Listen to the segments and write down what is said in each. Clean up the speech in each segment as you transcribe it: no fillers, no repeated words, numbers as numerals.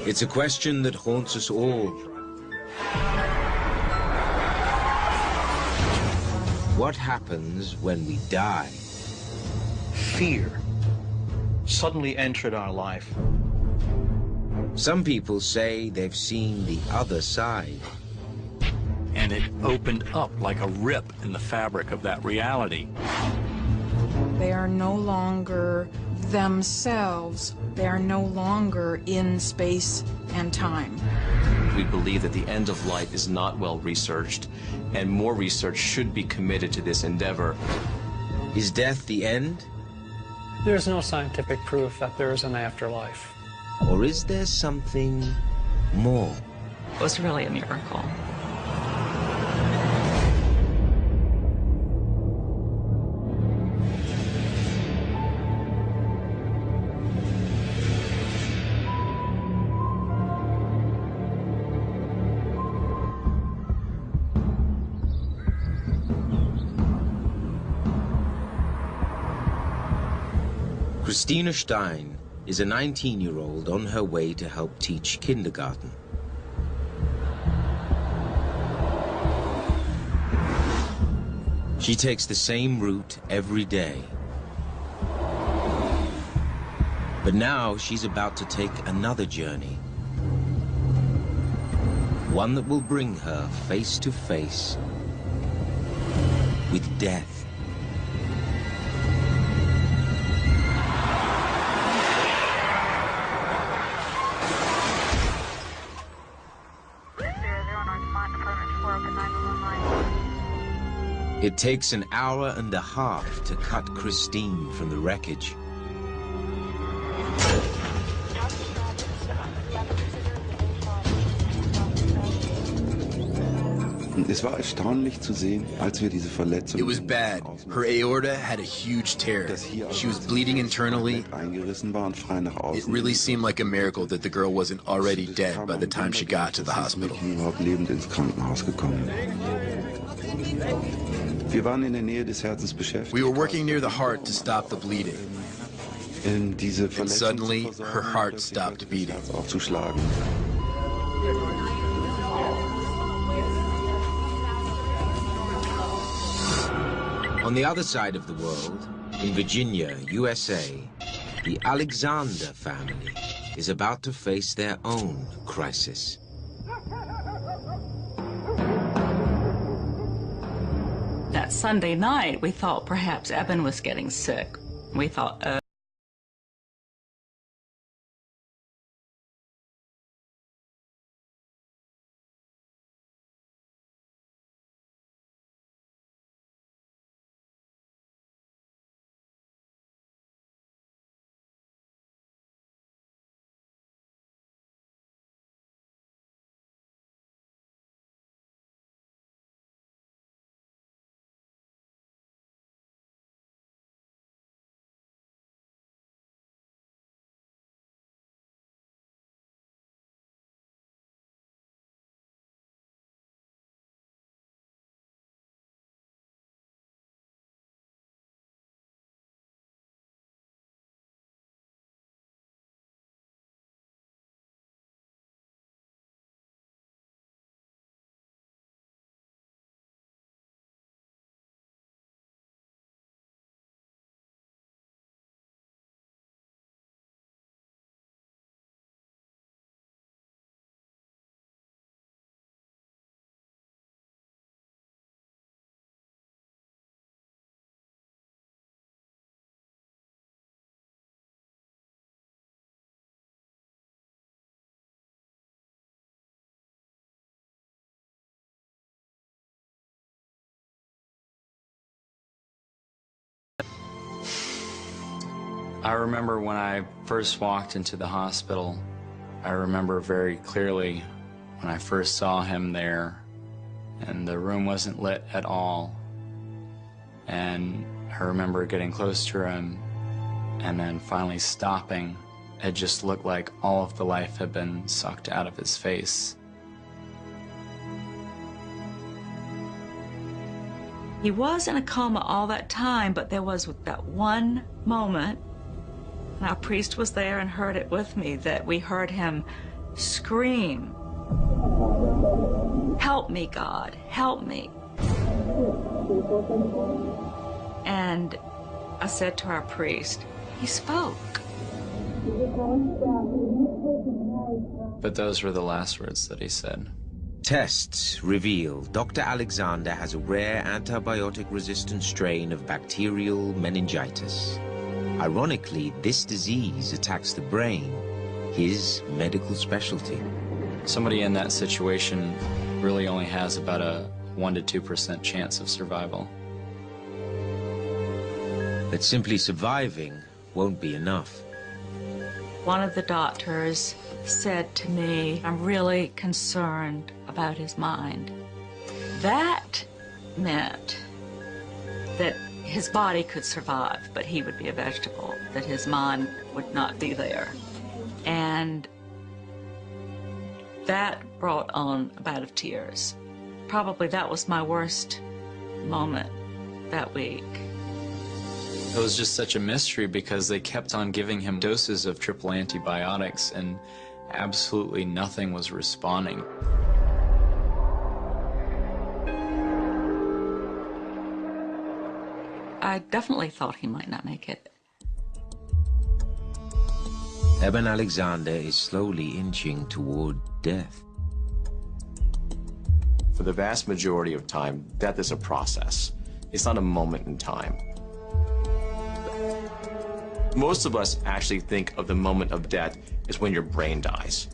It's a question that haunts us all. What happens when we die? Fear suddenly entered our life. Some people say they've seen the other side. And it opened up like a rip in the fabric of that reality. They are no longer themselves. They are no longer in space and time. We believe that the end of life is not well researched, and more research should be committed to this endeavor. Is death the end? There's no scientific proof that there is an afterlife. Or is there something more? It was really a miracle. Christina Stein is a 19-year-old on her way to help teach kindergarten. She takes the same route every day. But now she's about to take another journey. One that will bring her face to face with death. It takes an hour and a half to cut Christine from the wreckage. Es war erstaunlich zu sehen, als wir diese Verletzung. It was bad. Her aorta had a huge tear. She was bleeding internally. It really seemed like a miracle that the girl wasn't already dead by the time she got to the hospital. Lebend ins Krankenhaus gekommen. Wir waren in der Nähe des Herzens beschäftigt. We were working near the heart to stop the bleeding. And suddenly, her heart stopped beating. On the other side of the world, in Virginia, USA, the Alexander family is about to face their own crisis. That Sunday night, we thought perhaps Eben was getting sick. We thought, I remember when I first walked into the hospital, I remember very clearly when I first saw him there, and the room wasn't lit at all. And I remember getting close to him and then finally stopping. It just looked like all of the life had been sucked out of his face. he was in a coma all that time, but there was that one moment, and our priest was there and heard it with me, that we heard him scream, "Help me, God, help me." And I said to our priest, he spoke. But those were the last words that he said. Tests reveal Dr. Alexander has a rare antibiotic-resistant strain of bacterial meningitis. Ironically, this disease attacks the brain, his medical specialty. Somebody in that situation really only has about a 1 to 2% chance of survival. But simply surviving won't be enough. One of the doctors said to me, "I'm really concerned about his mind." That meant that his body could survive, but he would be a vegetable, that his mind would not be there. And that brought on a bout of tears. Probably that was my worst moment that week. It was just such a mystery because they kept on giving him doses of triple antibiotics and absolutely nothing was responding. I definitely thought he might not make it. Eben Alexander is slowly inching toward death. For the vast majority of time, death is a process. It's not a moment in time. Most of us actually think of the moment of death as when your brain dies.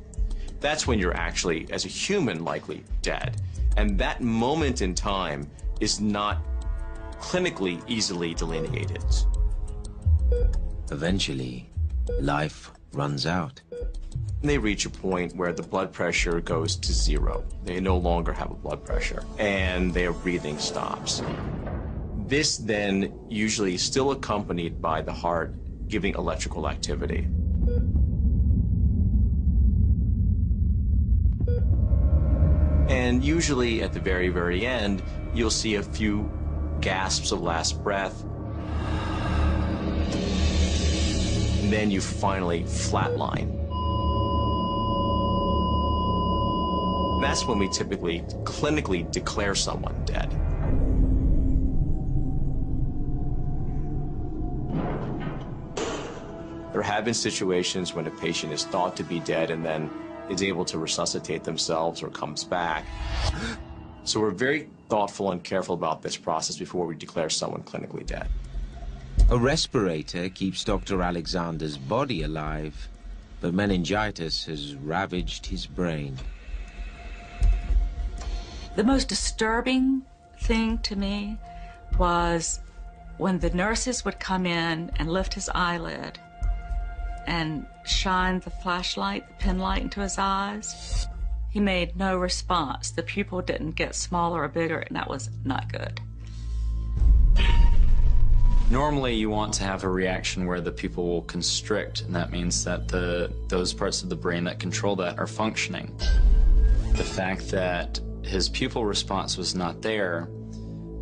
That's when you're actually, as a human, likely dead. And that moment in time is not clinically easily delineated. Eventually, life runs out. They reach a point where the blood pressure goes to 0. They no longer have a blood pressure, and their breathing stops. This then usually is still accompanied by the heart giving electrical activity. And usually at the very, very end, you'll see a few gasps of last breath. And then you finally flatline. That's when we typically clinically declare someone dead. There have been situations when a patient is thought to be dead and then is able to resuscitate themselves or comes back. So we're very thoughtful and careful about this process before we declare someone clinically dead. A respirator keeps Dr. Alexander's body alive, but meningitis has ravaged his brain. The most disturbing thing to me was when the nurses would come in and lift his eyelid and shine the flashlight, the pin light into his eyes. He made no response. The pupil didn't get smaller or bigger, and that was not good. Normally, you want to have a reaction where the pupil will constrict, and that means that those parts of the brain that control that are functioning. The fact that his pupil response was not there,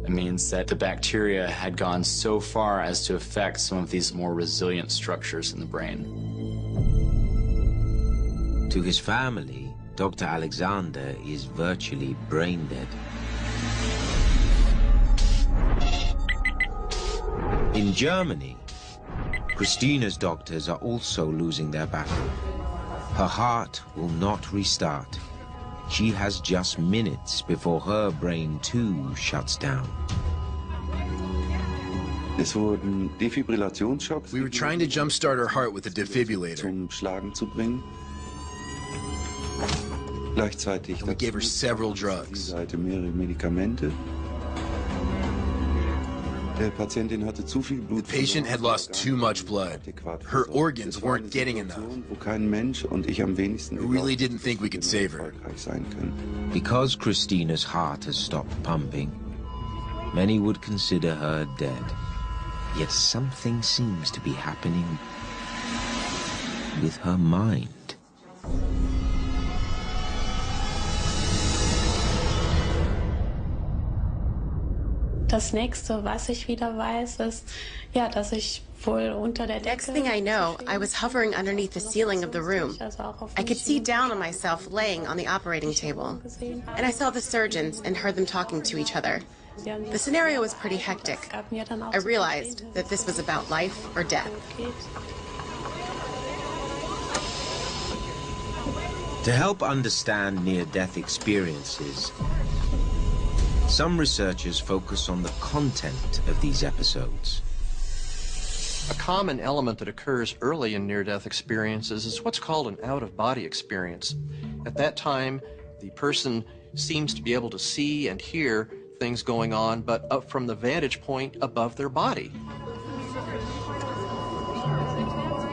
it means that the bacteria had gone so far as to affect some of these more resilient structures in the brain. To his family, Dr. Alexander is virtually brain dead. In Germany, Christina's doctors are also losing their battle. Her heart will not restart. She has just minutes before her brain too shuts down. We were trying to jumpstart her heart with a defibrillator. And we gave her several drugs. The patient had lost too much blood. Her organs weren't getting enough. We really didn't think we could save her. Because Christina's heart has stopped pumping, many would consider her dead. Yet something seems to be happening with her mind. Das nächste, was ich wieder weiß, ist, ja, dass ich Next thing I know, I was hovering underneath the ceiling of the room. I could see down on myself laying on the operating table. And I saw the surgeons and heard them talking to each other. The scenario was pretty hectic. I realized that this was about life or death. To help understand near-death experiences, some researchers focus on the content of these episodes. A common element that occurs early in near-death experiences is what's called an out-of-body experience. At that time, the person seems to be able to see and hear things going on, but up from the vantage point above their body.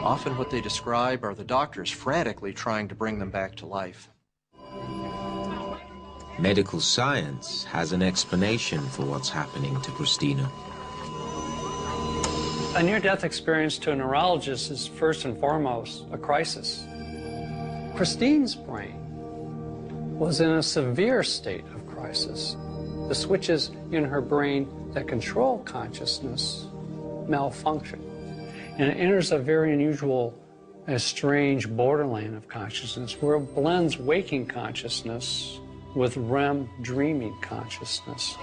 Often what they describe are the doctors frantically trying to bring them back to life. Medical science has an explanation for what's happening to Christina. A near-death experience to a neurologist is first and foremost a crisis. Christine's brain was in a severe state of crisis. The switches in her brain that control consciousness malfunction. And it enters a very unusual, a strange borderland of consciousness where it blends waking consciousness with REM dreaming consciousness.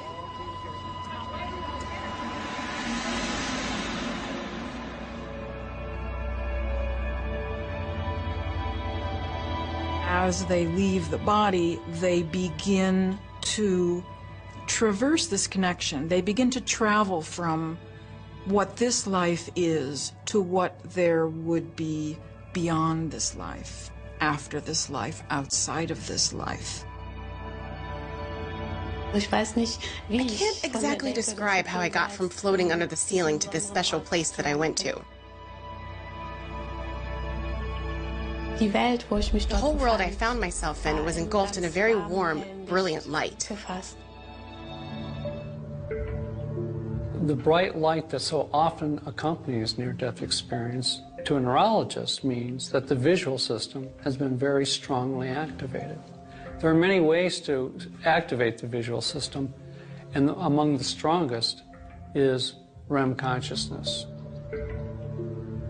As they leave the body, they begin to traverse this connection. They begin to travel from what this life is to what there would be beyond this life, after this life, outside of this life. I can't exactly describe how I got from floating under the ceiling to this special place that I went to. The whole world I found myself in was engulfed in a very warm, brilliant light. The bright light that so often accompanies near-death experience to a neurologist means that the visual system has been very strongly activated. There are many ways to activate the visual system, and among the strongest is REM consciousness.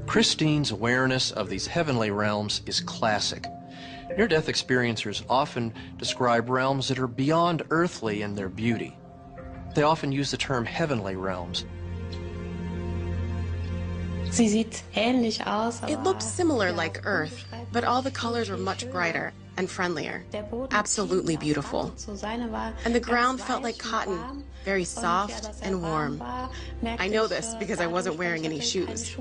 Christine's awareness of these heavenly realms is classic. Near-death experiencers often describe realms that are beyond earthly in their beauty. They often use the term heavenly realms. It looked similar like Earth, but all the colors were much brighter and friendlier. Absolutely beautiful. And the ground felt like cotton, very soft and warm. I know this because I wasn't wearing any shoes.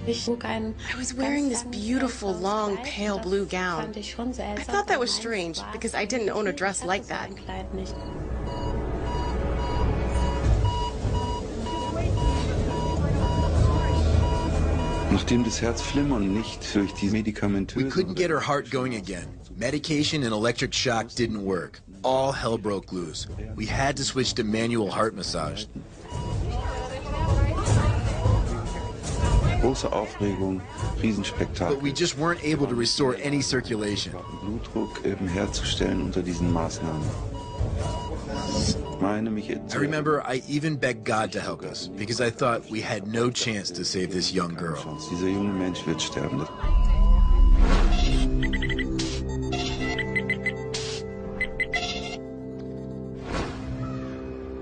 I was wearing this beautiful, long, pale blue gown. I thought that was strange because I didn't own a dress like that. We couldn't get her heart going again. Medication and electric shock didn't work. All hell broke loose. We had to switch to manual heart massage. But we just weren't able to restore any circulation. I remember I even begged God to help us because I thought we had no chance to save this young girl.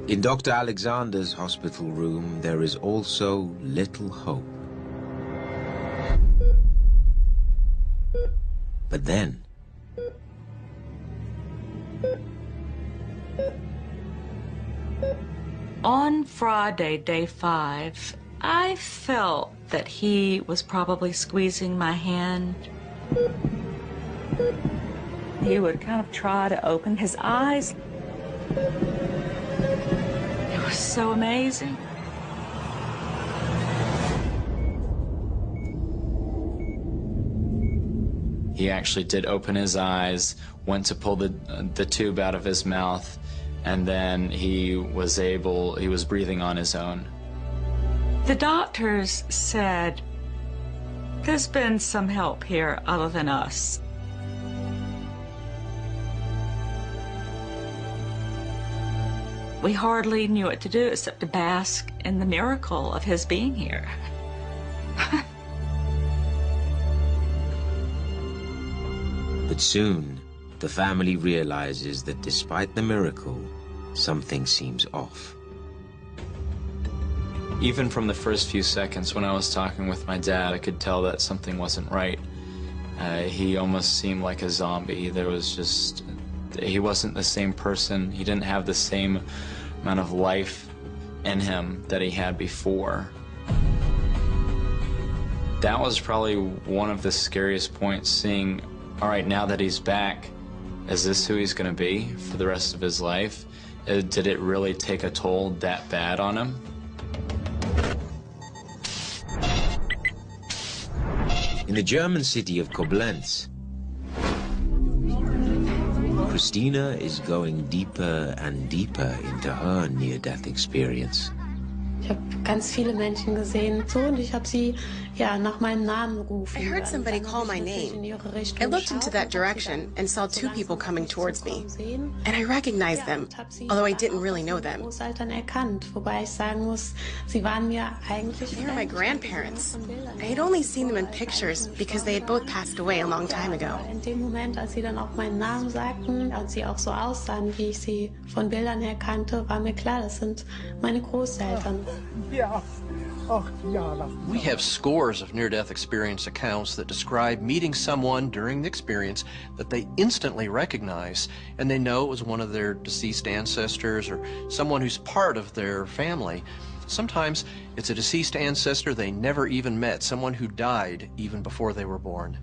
In Dr. Alexander's hospital room, there is also little hope. But then, on Friday, day 5, I felt that he was probably squeezing my hand. He would kind of try to open his eyes. It was so amazing. He actually did open his eyes, went to pull the tube out of his mouth, and then he was breathing on his own. The doctors said, there's been some help here other than us. we hardly knew what to do except to bask in the miracle of his being here. But soon, the family realizes that despite the miracle, something seems off. Even from the first few seconds when I was talking with my dad, I could tell that something wasn't right. He almost seemed like a zombie. He wasn't the same person. He didn't have the same amount of life in him that he had before. That was probably one of the scariest points, seeing, all right, now that he's back, is this who he's going to be for the rest of his life? Did it really take a toll that bad on him? In the German city of Koblenz, Christina is going deeper and deeper into her near-death experience. Ich habe ganz viele Menschen gesehen, und ich habe sie nach meinem Namen gerufen. I heard somebody call my name. I looked into that direction and saw two people coming towards me. And I recognized them, although I didn't really know them. Wobei ich sagen muss, sie waren mir eigentlich They were my grandparents. I had only seen them in pictures because they had both passed away a long time ago. In dem Moment, als sie dann auch meinen Namen sagten und sie auch so aussahen, wie ich sie von Bildern her kannte, war mir klar, das sind meine Großeltern. We have scores of near-death experience accounts that describe meeting someone during the experience that they instantly recognize, and they know it was one of their deceased ancestors or someone who's part of their family. Sometimes it's a deceased ancestor they never even met, someone who died even before they were born.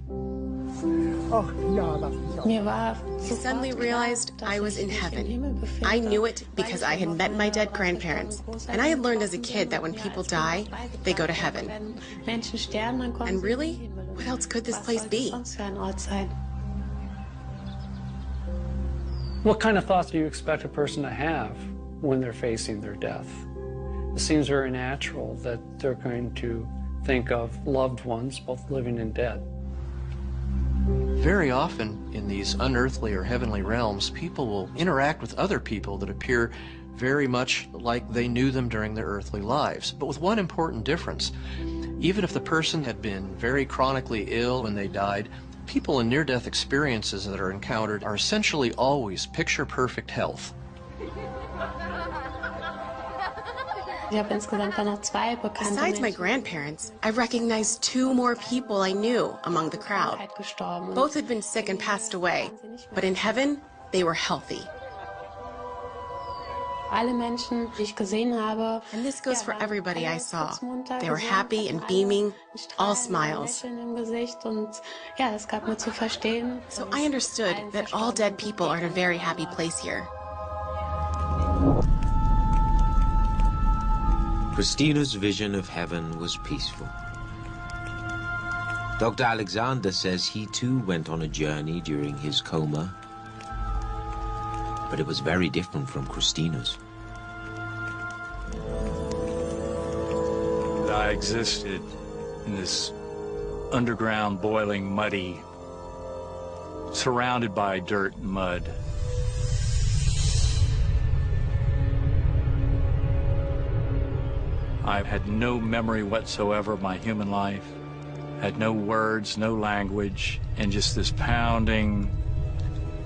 I suddenly realized I was in heaven. I knew it because I had met my dead grandparents, and I had learned as a kid that when people die, they go to heaven. And really, what else could this place be? What kind of thoughts do you expect a person to have when they're facing their death? It seems very natural that they're going to think of loved ones, both living and dead. Very often in these unearthly or heavenly realms, people will interact with other people that appear very much like they knew them during their earthly lives, but with one important difference. Even if the person had been very chronically ill when they died, people in near-death experiences that are encountered are essentially always picture-perfect health. Besides my grandparents, I recognized two more people I knew among the crowd. Both had been sick and passed away, but in heaven, they were healthy. And this goes for everybody I saw. They were happy and beaming, all smiles. So I understood that all dead people are in a very happy place here. Christina's vision of heaven was peaceful. Dr. Alexander says he too went on a journey during his coma, but it was very different from Christina's. I existed in this underground, boiling, muddy, surrounded by dirt and mud. I had no memory whatsoever of my human life, had no words, no language, and just this pounding,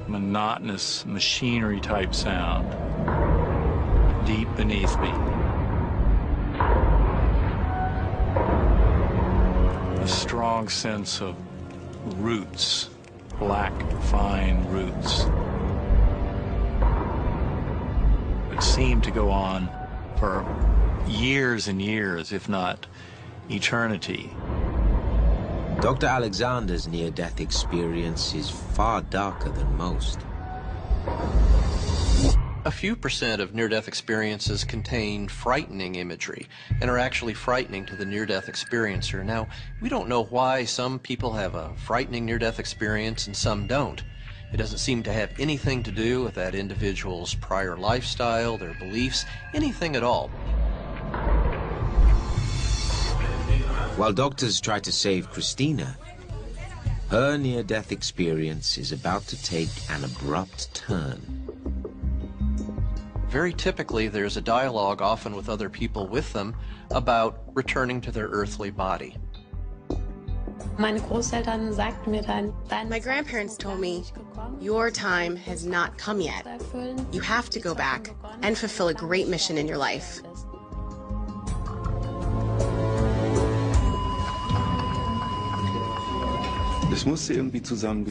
monotonous machinery-type sound deep beneath me. A strong sense of roots, black, fine roots. It seemed to go on for years and years, if not eternity. Dr. Alexander's near-death experience is far darker than most. A few percent of near-death experiences contain frightening imagery and are actually frightening to the near-death experiencer. Now, we don't know why some people have a frightening near-death experience and some don't. It doesn't seem to have anything to do with that individual's prior lifestyle, their beliefs, anything at all. While doctors try to save Christina, her near-death experience is about to take an abrupt turn. Very typically, there's a dialogue, often with other people with them, about returning to their earthly body. Meine Großeltern sagten mir dann, My grandparents told me, your time has not come yet. You have to go back and fulfill a great mission in your life.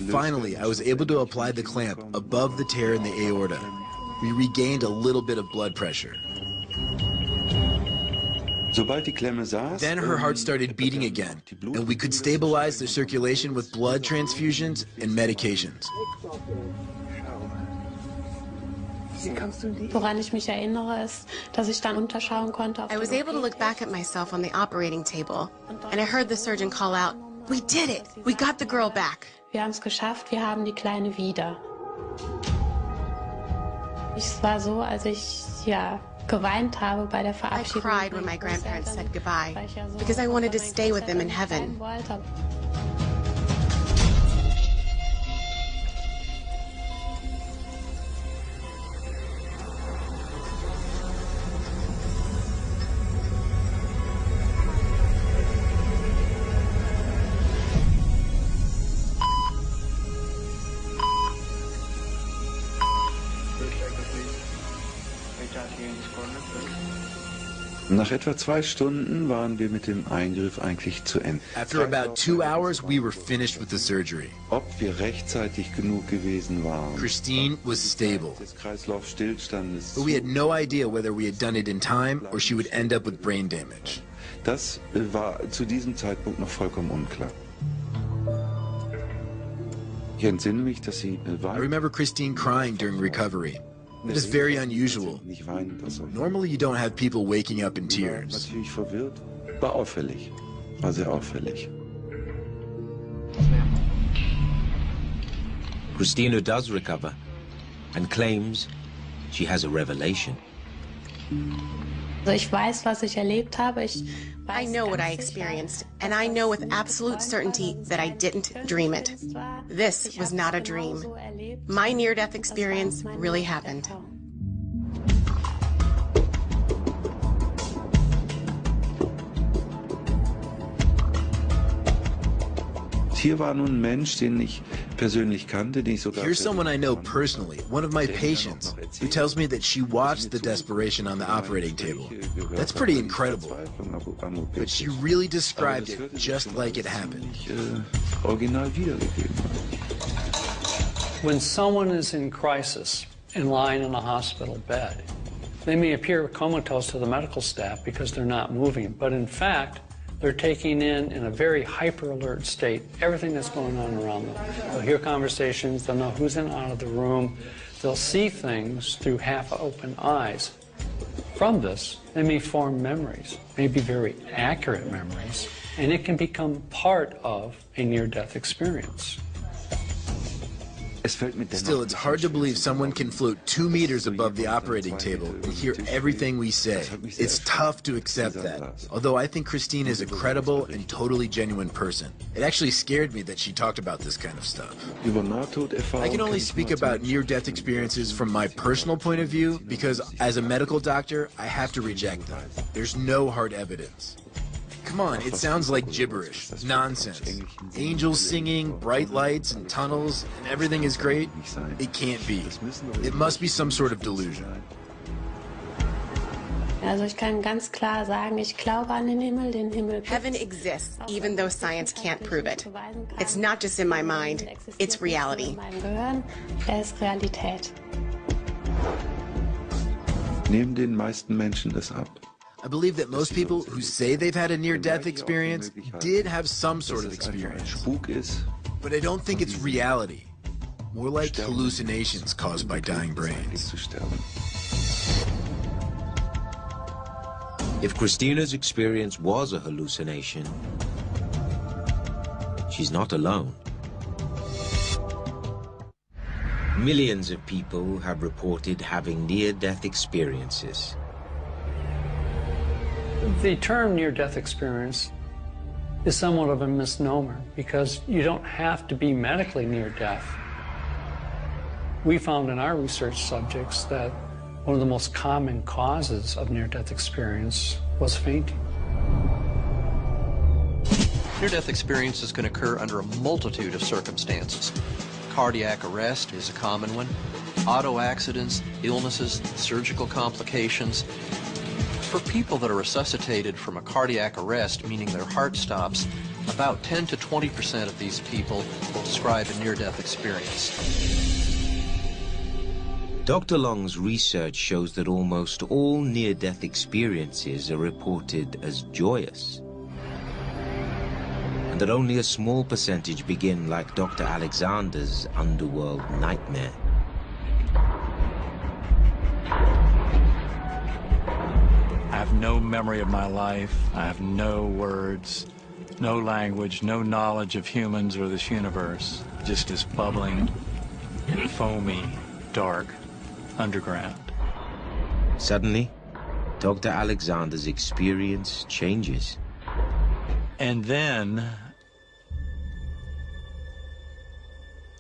Finally, I was able to apply the clamp above the tear in the aorta. We regained a little bit of blood pressure. Then her heart started beating again, and we could stabilize the circulation with blood transfusions and medications. Woran ich mich erinnere, ist, dass ich dann unterschauen konnte. I was able to look back at myself on the operating table, and I heard the surgeon call out, "We did it! We got the girl back!" Wir haben es geschafft, wir haben die Kleine wieder. Es war so, als ich, geweint habe bei der I Verabschiedung. cried when my grandparents said goodbye, because I wanted to stay with them in heaven. Nach etwa 2 Stunden waren wir mit dem Eingriff eigentlich zu Ende. After about 2 hours, we were finished with the surgery. Ob wir rechtzeitig genug gewesen waren. Christine was stable, Des Kreislaufstillstandes. but we had no idea whether we had done it in time or she would end up with brain damage. Das war zu diesem Zeitpunkt noch vollkommen unklar. Ich entsinne mich, dass sie I remember Christine crying during recovery. It is very unusual. Normally you don't have people waking up in tears. Natürlich verwirrt. War auffällig. War sehr auffällig. Christina does recover and claims she has a revelation. Also ich weiß, was ich erlebt habe. I know what I experienced, and I know with absolute certainty that I didn't dream it. This was not a dream. My near-death experience really happened. Hier war nun ein Mensch, den ich persönlich kannte, den ich sogar... Here's someone I know personally, one of my patients, who tells me that she watched the desperation on the operating table. That's pretty incredible. But she really described it just like it happened. Original wiedergegeben. When someone is in crisis and lying in a hospital bed, they may appear comatose to the medical staff because they're not moving, but in fact, they're taking in a very hyper-alert state, everything that's going on around them. They'll hear conversations, they'll know who's in and out of the room, they'll see things through half-open eyes. From this, they may form memories, maybe very accurate memories, and it can become part of a near-death experience. Still, it's hard to believe someone can float 2 meters above the operating table and hear everything we say. It's tough to accept that, although I think Christine is a credible and totally genuine person. It actually scared me that she talked about this kind of stuff. I can only speak about near-death experiences from my personal point of view because as a medical doctor, I have to reject them. There's no hard evidence. Come on, it sounds like gibberish, nonsense. Angels singing, bright lights and tunnels, and everything is great? It can't be. It must be some sort of delusion. Also ich kann ganz klar sagen, ich glaube an den Himmel, Heaven exists, even though science can't prove it. It's not just in my mind, it's reality. in meinem Gehirn, ist Realität. Nehmen den meisten Menschen das ab. I believe that most people who say they've had a near-death experience did have some sort of experience. But I don't think it's reality. More like hallucinations caused by dying brains. If Christina's experience was a hallucination, she's not alone. Millions of people have reported having near-death experiences. The term near-death experience is somewhat of a misnomer because you don't have to be medically near death. We found in our research subjects that One of the most common causes of near-death experience was fainting. Near-death experiences can occur under a multitude of circumstances. Cardiac arrest is a common one. Auto accidents, illnesses, surgical complications. For people that are resuscitated from a cardiac arrest, meaning their heart stops, about 10 to 20% of these people will describe a near-death experience. Dr. Long's research shows that almost all near-death experiences are reported as joyous, and that only a small percentage begin like Dr. Alexander's underworld nightmare. I have no memory of my life. I have no words, no language, no knowledge of humans or this universe. Just this bubbling, foamy, dark underground. Suddenly, Dr. Alexander's experience changes. And then,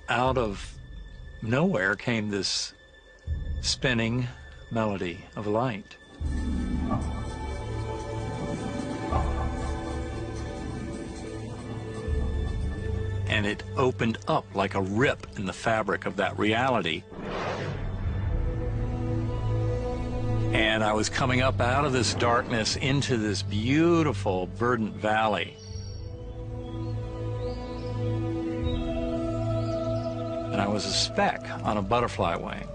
out of nowhere came this spinning melody of light. And it opened up like a rip in the fabric of that reality. And I was coming up out of this darkness into this beautiful, verdant valley. And I was a speck on a butterfly wing.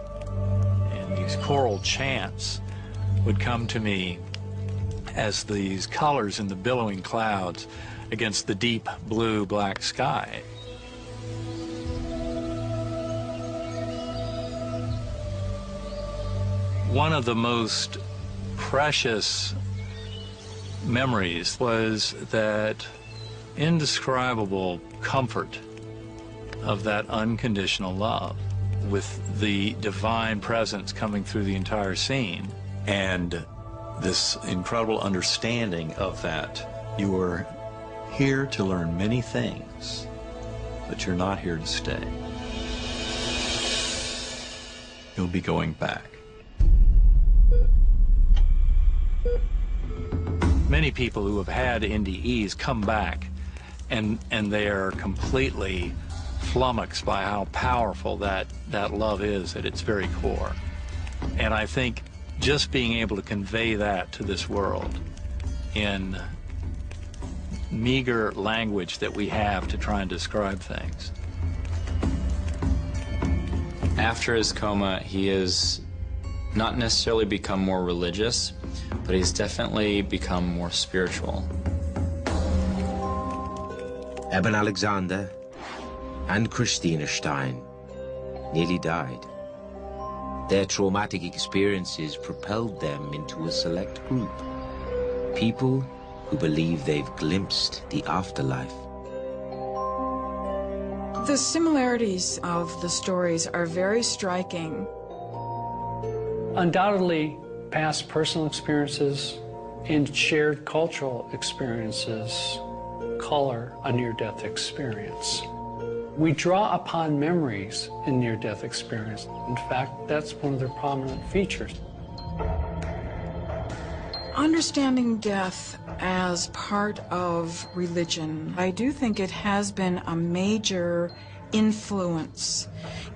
And these choral chants would come to me as these colors in the billowing clouds against the deep blue black sky. One of the most precious memories was that indescribable comfort of that unconditional love, with the divine presence coming through the entire scene, and this incredible understanding of that. You are here to learn many things, but you're not here to stay. You'll be going back. Many people who have had NDEs come back and they are completely flummoxed by how powerful that love is at its very core. And I think just being able to convey that to this world in meager language that we have to try and describe things. After his coma, he has not necessarily become more religious, but he's definitely become more spiritual. Eben Alexander and Christina Stein nearly died. Their traumatic experiences propelled them into a select group. People who believe they've glimpsed the afterlife. The similarities of the stories are very striking. Undoubtedly, past personal experiences and shared cultural experiences color a near-death experience. We draw upon memories in near-death experience. In fact, that's one of their prominent features. Understanding death as part of religion, I do think it has been a major influence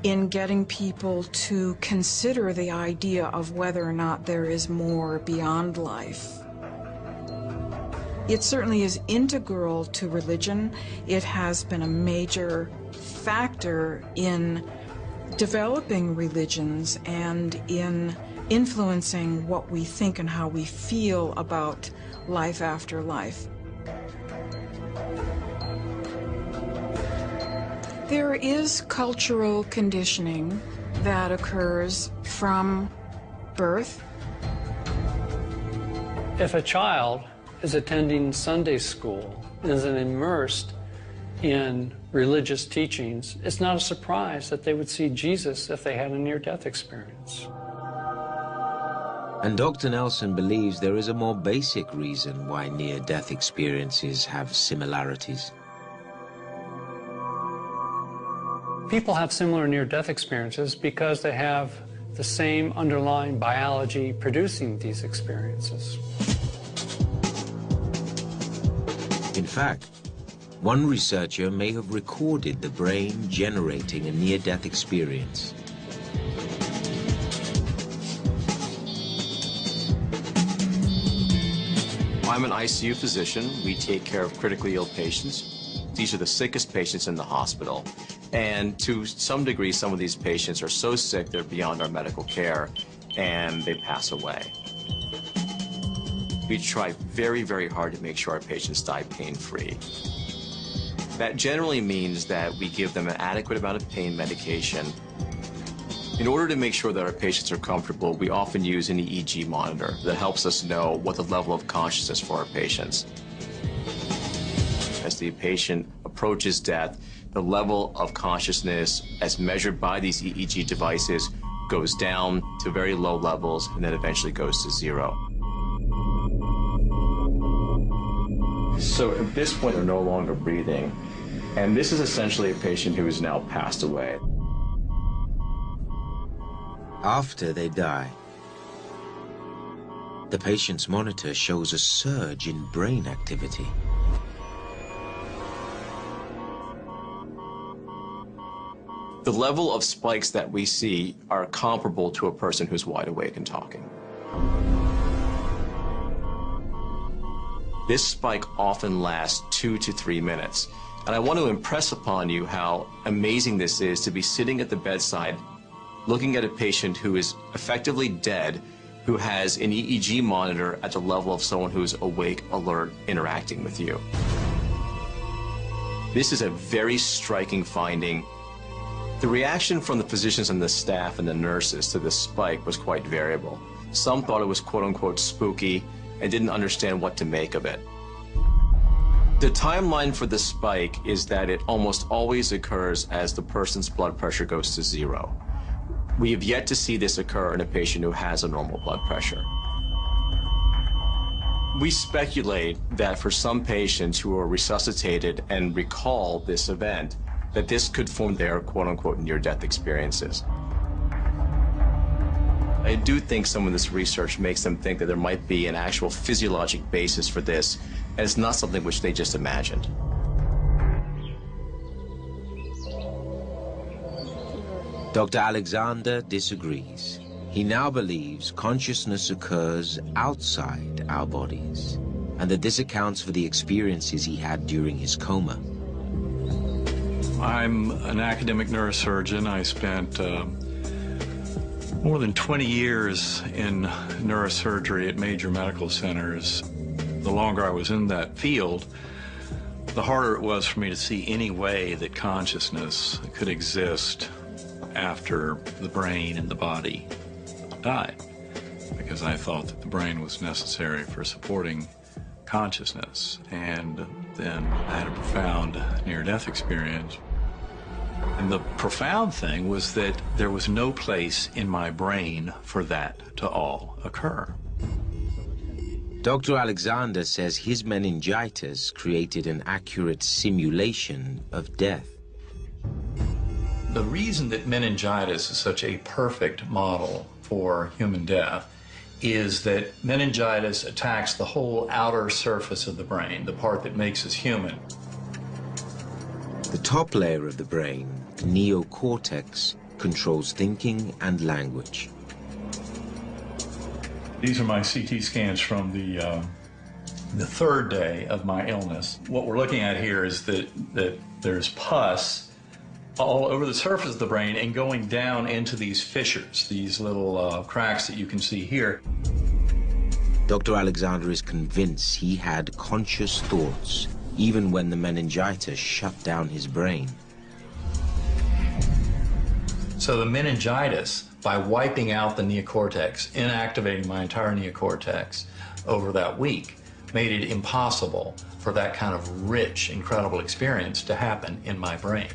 in getting people to consider the idea of whether or not there is more beyond life. It certainly is integral to religion. It has been a major factor in developing religions and in influencing what we think and how we feel about life after life. There is cultural conditioning that occurs from birth. If a child is attending Sunday school and is immersed in religious teachings, it's not a surprise that they would see Jesus if they had a near-death experience. And Dr. Nelson believes there is a more basic reason why near-death experiences have similarities. People have similar near-death experiences because they have the same underlying biology producing these experiences. In fact, one researcher may have recorded the brain generating a near-death experience. I'm an ICU physician. We take care of critically ill patients. These are the sickest patients in the hospital. And to some degree, some of these patients are so sick they're beyond our medical care, and they pass away. We try very, very hard to make sure our patients die pain-free. That generally means that we give them an adequate amount of pain medication. In order to make sure that our patients are comfortable, we often use an EEG monitor that helps us know what the level of consciousness for our patients. As the patient approaches death, the level of consciousness as measured by these EEG devices goes down to very low levels and then eventually goes to zero. So at this point, they're no longer breathing. And this is essentially a patient who has now passed away. After they die, the patient's monitor shows a surge in brain activity. The level of spikes that we see are comparable to a person who's wide awake and talking. This spike often lasts 2 to 3 minutes. And I want to impress upon you how amazing this is to be sitting at the bedside looking at a patient who is effectively dead, who has an EEG monitor at the level of someone who's awake, alert, interacting with you. This is a very striking finding. The reaction from the physicians and the staff and the nurses to this spike was quite variable. Some thought it was quote-unquote spooky and didn't understand what to make of it. The timeline for the spike is that it almost always occurs as the person's blood pressure goes to zero. We have yet to see this occur in a patient who has a normal blood pressure. We speculate that for some patients who are resuscitated and recall this event, that this could form their quote-unquote near-death experiences. I do think some of this research makes them think that there might be an actual physiologic basis for this, and it's not something which they just imagined. Dr. Alexander disagrees. He now believes consciousness occurs outside our bodies, and that this accounts for the experiences he had during his coma. I'm an academic neurosurgeon. I spent more than 20 years in neurosurgery at major medical centers. The longer I was in that field, the harder it was for me to see any way that consciousness could exist after the brain and the body died, because I thought that the brain was necessary for supporting consciousness. And then I had a profound near-death experience. And the profound thing was that there was no place in my brain for that to all occur. Dr. Alexander says his meningitis created an accurate simulation of death. The reason that meningitis is such a perfect model for human death is that meningitis attacks the whole outer surface of the brain, the part that makes us human. The top layer of the brain, the neocortex, controls thinking and language. These are my CT scans from the third day of my illness. What we're looking at here is that there's pus all over the surface of the brain and going down into these fissures, these little cracks that you can see here. Dr. Alexander is convinced he had conscious thoughts, even when the meningitis shut down his brain. So the meningitis, by wiping out the neocortex, inactivating my entire neocortex over that week, made it impossible for that kind of rich, incredible experience to happen in my brain.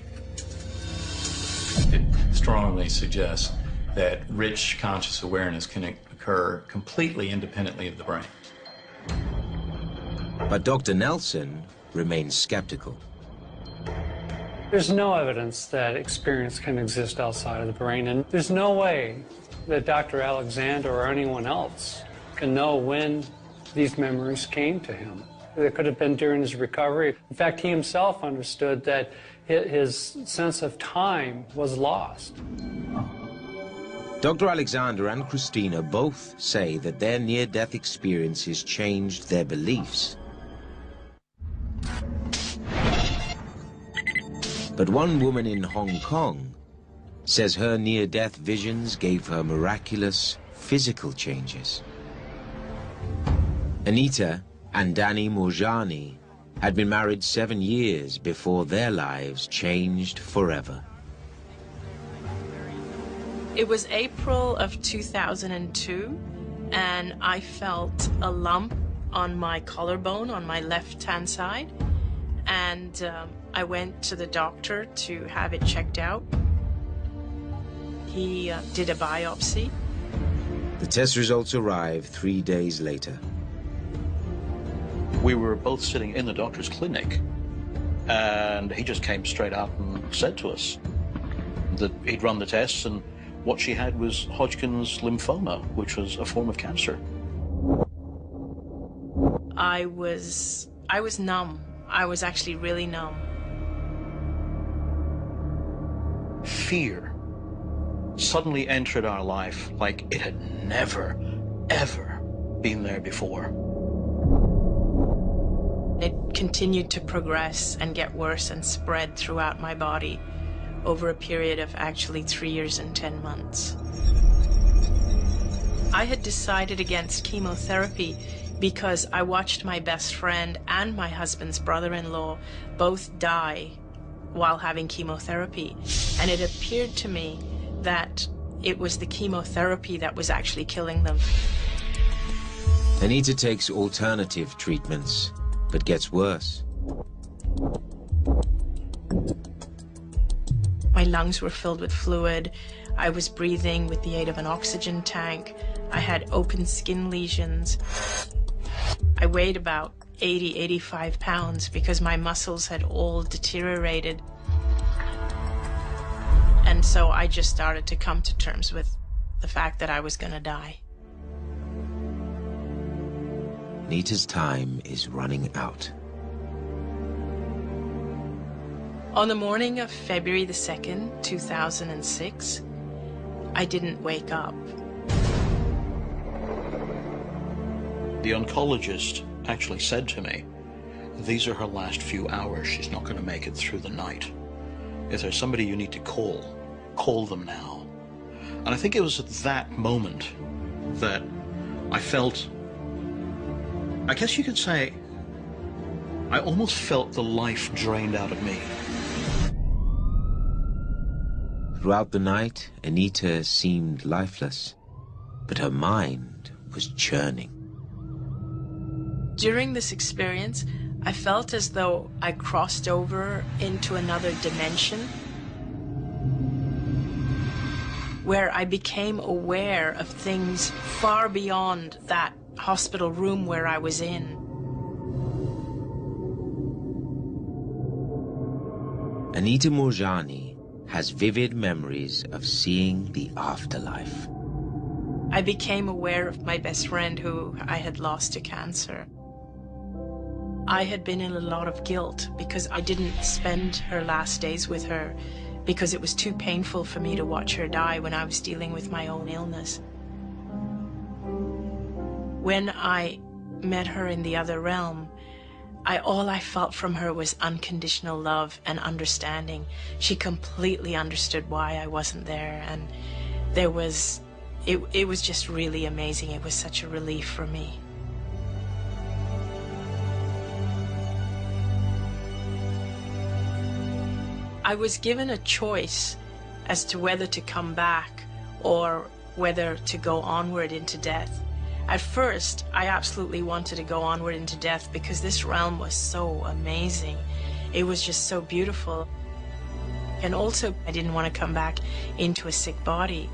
It strongly suggests that rich conscious awareness can occur completely independently of the brain. But Dr. Nelson remains skeptical. There's no evidence that experience can exist outside of the brain, and there's no way that Dr. Alexander or anyone else can know when these memories came to him. It could have been during his recovery. In fact, he himself understood that his sense of time was lost. Dr. Alexander and Christina both say that their near-death experiences changed their beliefs. But one woman in Hong Kong says her near-death visions gave her miraculous physical changes. Anita and Danny Moorjani had been married 7 years before their lives changed forever. It was April of 2002, and I felt a lump on my collarbone on my left-hand side, and I went to the doctor to have it checked out. He did a biopsy. The test results arrived 3 days later. We were both sitting in the doctor's clinic, and he just came straight out and said to us that he'd run the tests, and what she had was Hodgkin's lymphoma, which was a form of cancer. I was numb. I was actually really numb. Fear suddenly entered our life like it had never, ever been there before. It continued to progress and get worse and spread throughout my body over a period of actually 3 years and 10 months. I had decided against chemotherapy because I watched my best friend and my husband's brother-in-law both die while having chemotherapy. And it appeared to me that it was the chemotherapy that was actually killing them. Anita takes alternative treatments, but gets worse. My lungs were filled with fluid. I was breathing with the aid of an oxygen tank. I had open skin lesions. I weighed about 80, 85 pounds because my muscles had all deteriorated. And so I just started to come to terms with the fact that I was going to die. Anita's time is running out. On the morning of February the 2nd, 2006, I didn't wake up. The oncologist actually said to me, these are her last few hours. She's not going to make it through the night. If there's somebody you need to call them now. And I think it was at that moment that I felt, I guess you could say, I almost felt the life drained out of me. Throughout the night, Anita seemed lifeless, but her mind was churning. During this experience, I felt as though I crossed over into another dimension where I became aware of things far beyond that hospital room where I was in. Anita Moorjani has vivid memories of seeing the afterlife. I became aware of my best friend who I had lost to cancer. I had been in a lot of guilt because I didn't spend her last days with her because it was too painful for me to watch her die when I was dealing with my own illness. When I met her in the other realm, all I felt from her was unconditional love and understanding. She completely understood why I wasn't there, and it was just really amazing. It was such a relief for me. I was given a choice as to whether to come back or whether to go onward into death. At first, I absolutely wanted to go onward into death because this realm was so amazing. It was just so beautiful. And also, I didn't want to come back into a sick body.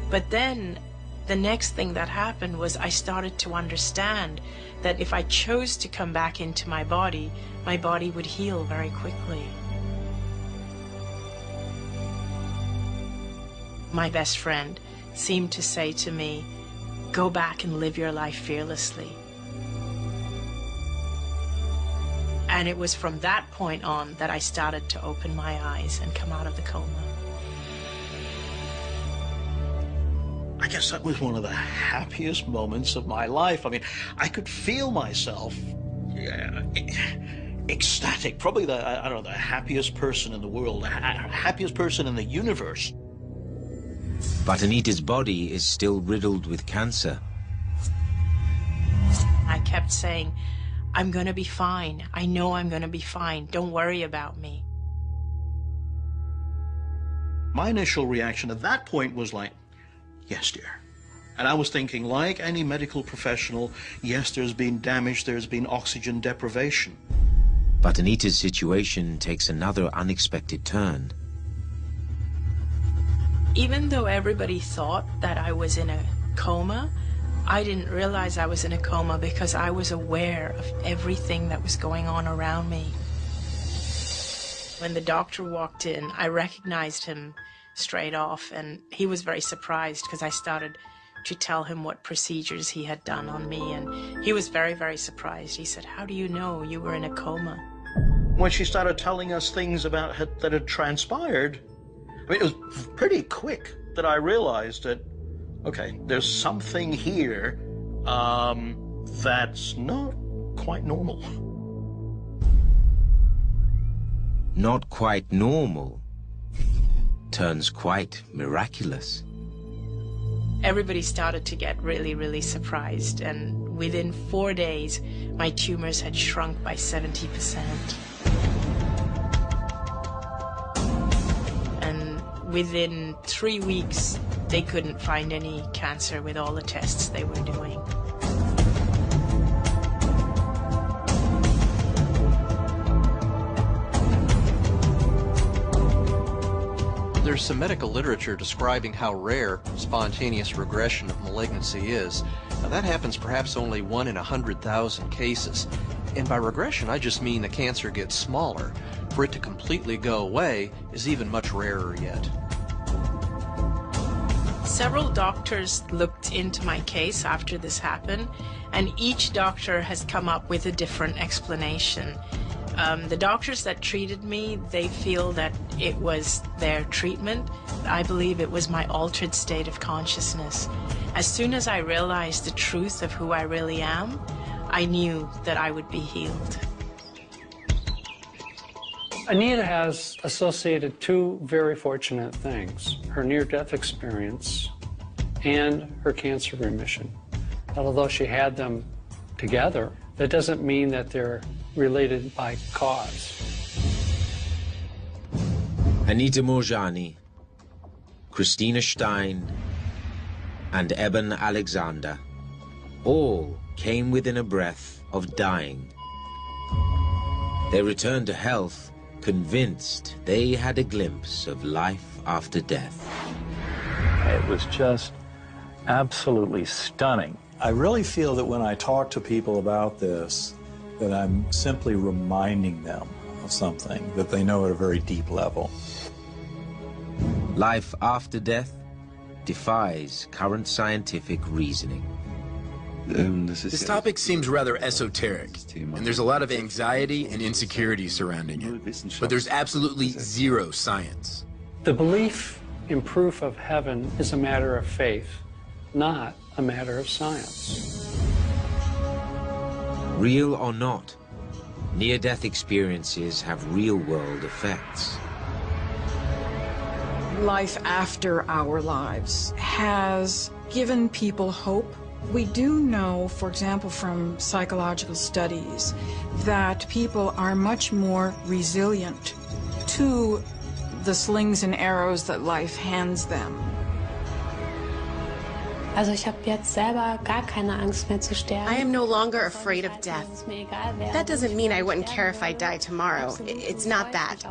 But then, the next thing that happened was I started to understand that if I chose to come back into my body would heal very quickly. My best friend seemed to say to me, go back and live your life fearlessly. And it was from that point on that I started to open my eyes and come out of the coma. I guess that was one of the happiest moments of my life. I mean, I could feel myself ecstatic, probably the happiest person in the world, the happiest person in the universe. But Anita's body is still riddled with cancer. I kept saying, I'm going to be fine. I know I'm going to be fine. Don't worry about me. My initial reaction at that point was like, yes, dear. And I was thinking, like any medical professional, yes, there's been damage, there's been oxygen deprivation. But Anita's situation takes another unexpected turn. Even though everybody thought that I was in a coma, I didn't realize I was in a coma because I was aware of everything that was going on around me. When the doctor walked in, I recognized him straight off, and he was very surprised because I started to tell him what procedures he had done on me, and he was very, very surprised. He said, how do you know you were in a coma? When she started telling us things about that had transpired, I mean, it was pretty quick that I realized that, okay, there's something here that's not quite normal. Not quite normal turns quite miraculous. Everybody started to get really, really surprised, and within 4 days, my tumors had shrunk by 70%. And within 3 weeks, they couldn't find any cancer with all the tests they were doing. There's some medical literature describing how rare spontaneous regression of malignancy is. Now, that happens perhaps only 1 in 100,000 cases. And by regression, I just mean the cancer gets smaller. For it to completely go away is even much rarer yet. Several doctors looked into my case after this happened, and each doctor has come up with a different explanation. The doctors that treated me, they feel that it was their treatment. I believe it was my altered state of consciousness. As soon as I realized the truth of who I really am, I knew that I would be healed. Anita has associated two very fortunate things, her near-death experience and her cancer remission. Although she had them together, that doesn't mean that they're related by cause. Anita Moorjani, Christina Stein, and Eben Alexander all came within a breath of dying. They returned to health, convinced they had a glimpse of life after death. It was just absolutely stunning. I really feel that when I talk to people about this, that I'm simply reminding them of something that they know at a very deep level. Life after death defies current scientific reasoning. This topic seems rather esoteric, and there's a lot of anxiety and insecurity surrounding it. But there's absolutely zero science. The belief in proof of heaven is a matter of faith, not a matter of science. Real or not, near-death experiences have real-world effects. Life after our lives has given people hope. We do know, for example, from psychological studies, that people are much more resilient to the slings and arrows that life hands them. Also ich habe jetzt selber gar keine Angst mehr zu sterben. I am no longer afraid of death. That doesn't mean I wouldn't care if I die tomorrow. It's not that.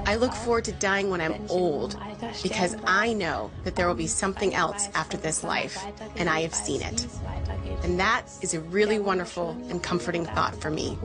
I look forward to dying when I'm old, because I know that there will be something else after this life, and I have seen it. And that is a really wonderful and comforting thought for me.